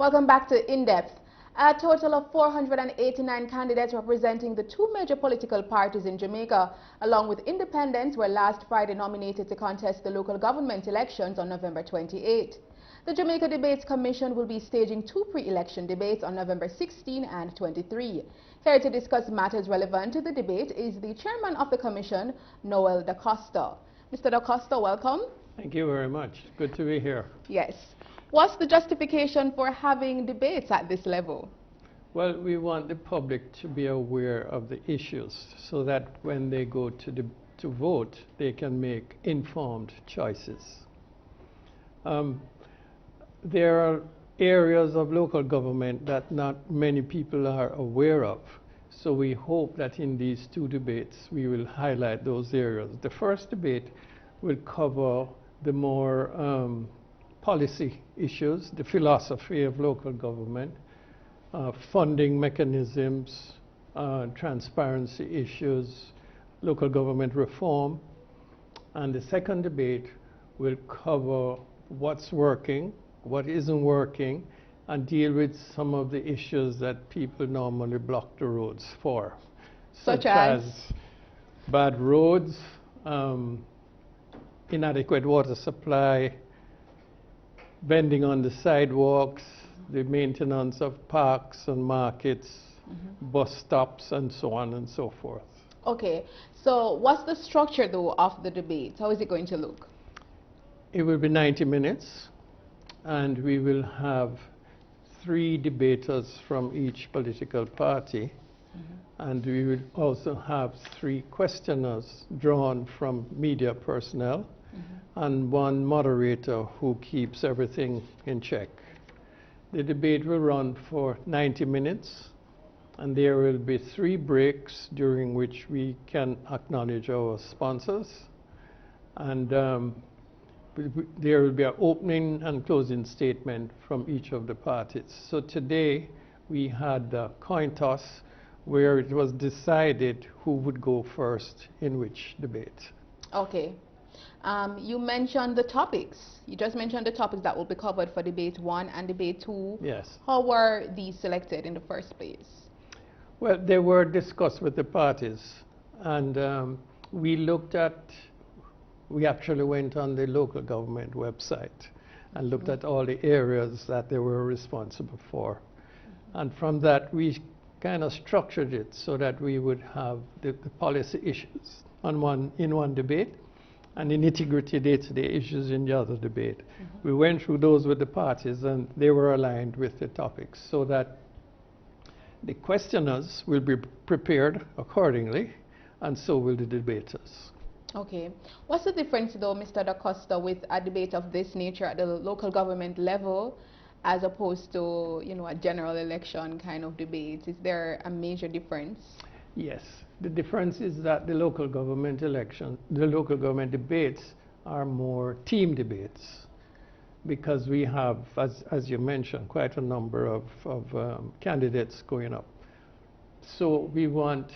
Welcome back to In Depth. A total of 489 candidates representing the two major political parties in Jamaica, along with independents, were last Friday nominated to contest the local government elections on November 28. The Jamaica Debates Commission will be staging two pre-election debates on November 16 and 23. Here to discuss matters relevant to the debate is the chairman of the commission, Noel daCosta. Mr. daCosta, welcome. Thank you very much. Good to be here. Yes. What's the justification for having debates at this level? Well, we want the public to be aware of the issues so that when they go to vote, they can make informed choices. There are areas of local government that not many people are aware of. So we hope that in these two debates, we will highlight those areas. The first debate will cover the more policy issues, the philosophy of local government, funding mechanisms, transparency issues, local government reform. And the second debate will cover what's working, what isn't working, and deal with some of the issues that people normally block the roads for. Such as bad roads, inadequate water supply, bending on the sidewalks, the maintenance of parks and markets, bus stops, and so on and so forth. Okay, so what's the structure though of the debate? How is it going to look? It will be 90 minutes, and we will have 3 debaters from each political party, and we will also have 3 questioners drawn from media personnel, and 1 moderator who keeps everything in check. The debate will run for 90 minutes, and there will be 3 breaks during which we can acknowledge our sponsors, and there will be an opening and closing statement from each of the parties. So today we had a coin toss where it was decided who would go first in which debate. Okay. You mentioned the topics. You just mentioned the topics that will be covered for debate 1 and debate 2. Yes. How were these selected in the first place? Well, they were discussed with the parties, and we actually went on the local government website and looked at all the areas that they were responsible for. And from that, we kind of structured it so that we would have the policy issues in one debate, and the nitty-gritty day-to-day issues in the other debate. We went through those with the parties, and they were aligned with the topics, so that the questioners will be prepared accordingly, and so will the debaters. Okay. What's the difference, though, Mr. daCosta, with a debate of this nature at the local government level as opposed to, a general election kind of debate? Is there a major difference? Yes. The difference is that the local government debates are more team debates, because we have, as you mentioned, quite a number of candidates going up. So we want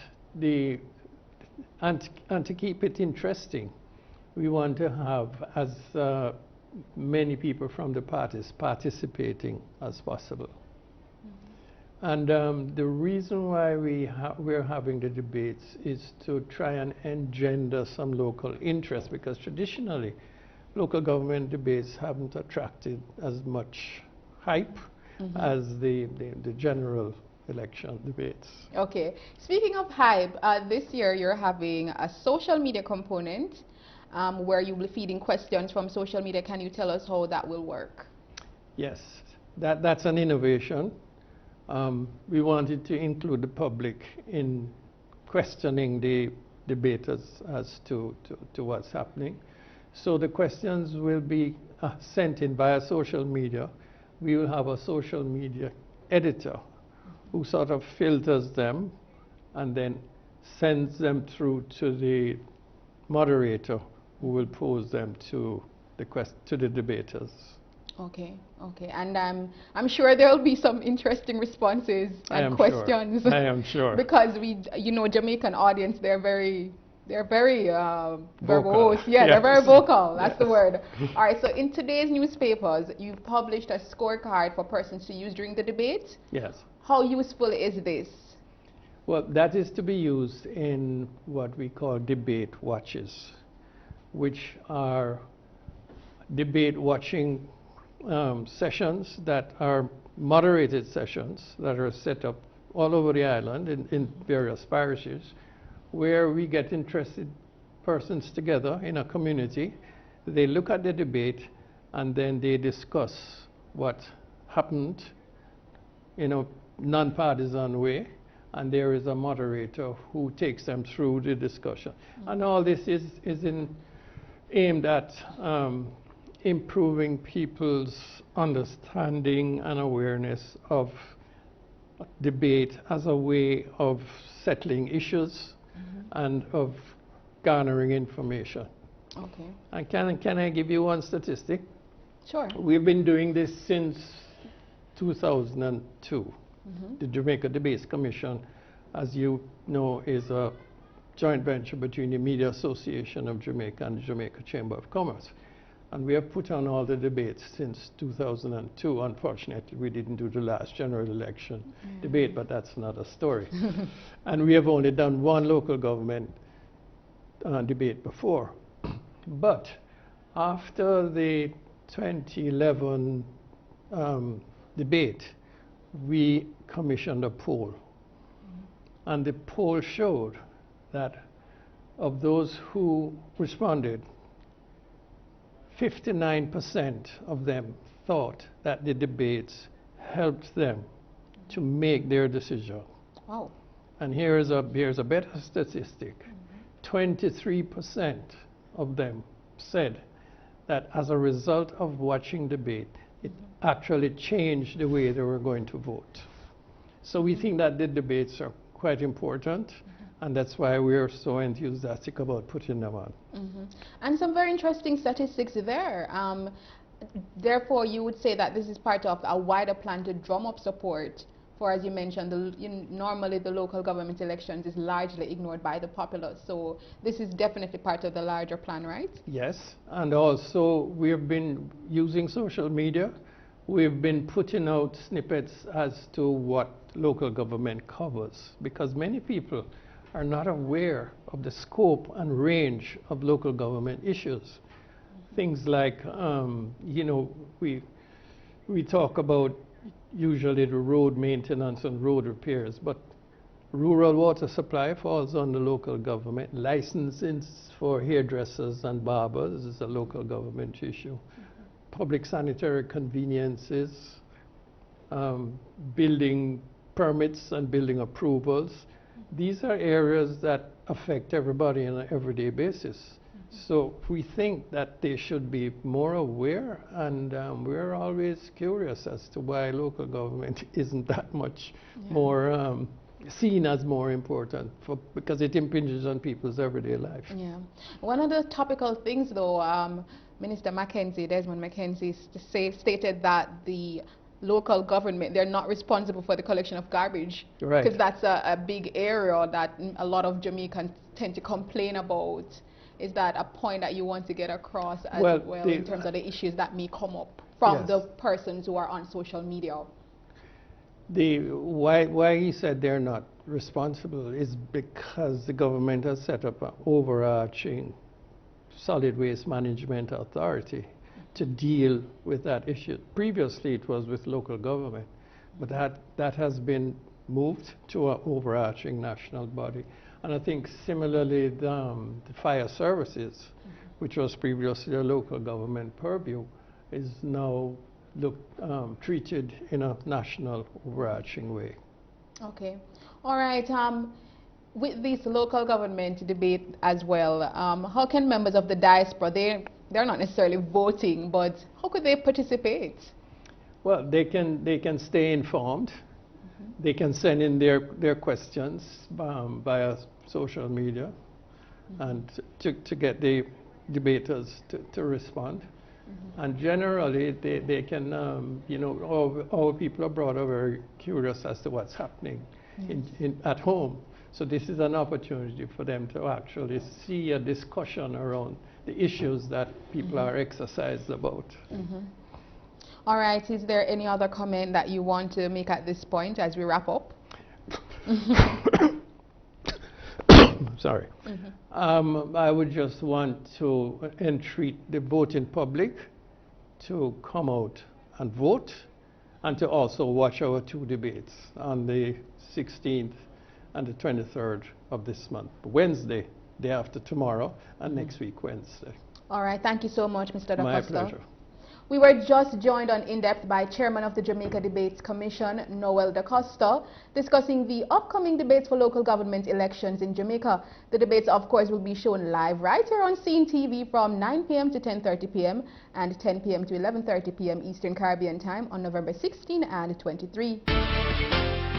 and to keep it interesting, we want to have as many people from the parties participating as possible. And the reason why we're having the debates is to try and engender some local interest, because traditionally local government debates haven't attracted as much hype as the general election debates. Okay. Speaking of hype, this year you're having a social media component where you'll be feeding questions from social media. Can you tell us how that will work? Yes, that's an innovation. We wanted to include the public in questioning the debaters as to what's happening. So the questions will be sent in via social media. We will have a social media editor who sort of filters them and then sends them through to the moderator, who will pose them to the debaters. Okay, okay. And I'm sure there will be some interesting responses and questions. Sure. I am sure. Because Jamaican audience, they're They're very vocal. verbose. Yeah, Yes. they're very vocal. That's the Yes. word. All right, so in today's newspapers, you've published a scorecard for persons to use during the debate. Yes. How useful is this? Well, that is to be used in what we call debate watches, which are debate watching sessions that are moderated sessions that are set up all over the island in various parishes, where we get interested persons together in a community. They look at the debate and then they discuss what happened in a non-partisan way, and there is a moderator who takes them through the discussion. And all this is aimed at improving people's understanding and awareness of debate as a way of settling issues and of garnering information. Okay. And can I give you one statistic? Sure. We've been doing this since 2002. The Jamaica Debates Commission, as you know, is a joint venture between the Media Association of Jamaica and the Jamaica Chamber of Commerce. And we have put on all the debates since 2002. Unfortunately, we didn't do the last general election debate, but that's another story. And we have only done one local government debate before. But after the 2011 debate, we commissioned a poll. And the poll showed that of those who responded, 59% of them thought that the debates helped them to make their decision. Wow. And here's a better statistic. 23% of them said that as a result of watching debate, it actually changed the way they were going to vote. So we think that the debates are quite important, and that's why we're so enthusiastic about putting them on. And some very interesting statistics there. Therefore, you would say that this is part of a wider plan to drum up support for, as you mentioned, normally the local government elections is largely ignored by the populace. So this is definitely part of the larger plan, right? Yes, and also we've been using social media. We've been putting out snippets as to what local government covers, because many people are not aware of the scope and range of local government issues. Things like, you know, we talk about usually the road maintenance and road repairs, but rural water supply falls under local government. Licensing for hairdressers and barbers is a local government issue. Public sanitary conveniences, building permits and building approvals. These are areas that affect everybody on an everyday basis. So we think that they should be more aware, and we're always curious as to why local government isn't that much more seen as more important, because it impinges on people's everyday life. Yeah. One of the topical things, though, Minister Mackenzie, Desmond Mackenzie, stated that the local government, they're not responsible for the collection of garbage. Right. Because that's a big area that a lot of Jamaicans tend to complain about. Is that a point that you want to get across as well in terms of the issues that may come up from the persons who are on social media? Why he said they're not responsible is because the government has set up an overarching solid waste management authority to deal with that issue. Previously it was with local government, but that has been moved to an overarching national body. And I think similarly the fire services, which was previously a local government purview, is now treated in a national overarching way. Okay. All right. With this local government debate as well, how can members of the diaspora, they're not necessarily voting, but how could they participate? Well, they can stay informed. They can send in their questions via social media and to get the debaters to respond. And generally, they can, you know, our people abroad are very curious as to what's happening at home. So this is an opportunity for them to actually see a discussion around the issues that people are exercised about. All right, is there any other comment that you want to make at this point as we wrap up? Sorry. I would just want to entreat the voting public to come out and vote, and to also watch our two debates on the 16th and the 23rd of this month, Wednesday, day after tomorrow, and next week, Wednesday. All right, thank you so much, Mr. daCosta. My pleasure. We were just joined on In-Depth by Chairman of the Jamaica Debates Commission, Noel daCosta, discussing the upcoming debates for local government elections in Jamaica. The debates, of course, will be shown live right here on Ceen TV from 9 p.m. to 10:30 p.m. and 10 p.m. to 11:30 p.m. Eastern Caribbean time on November 16 and 23.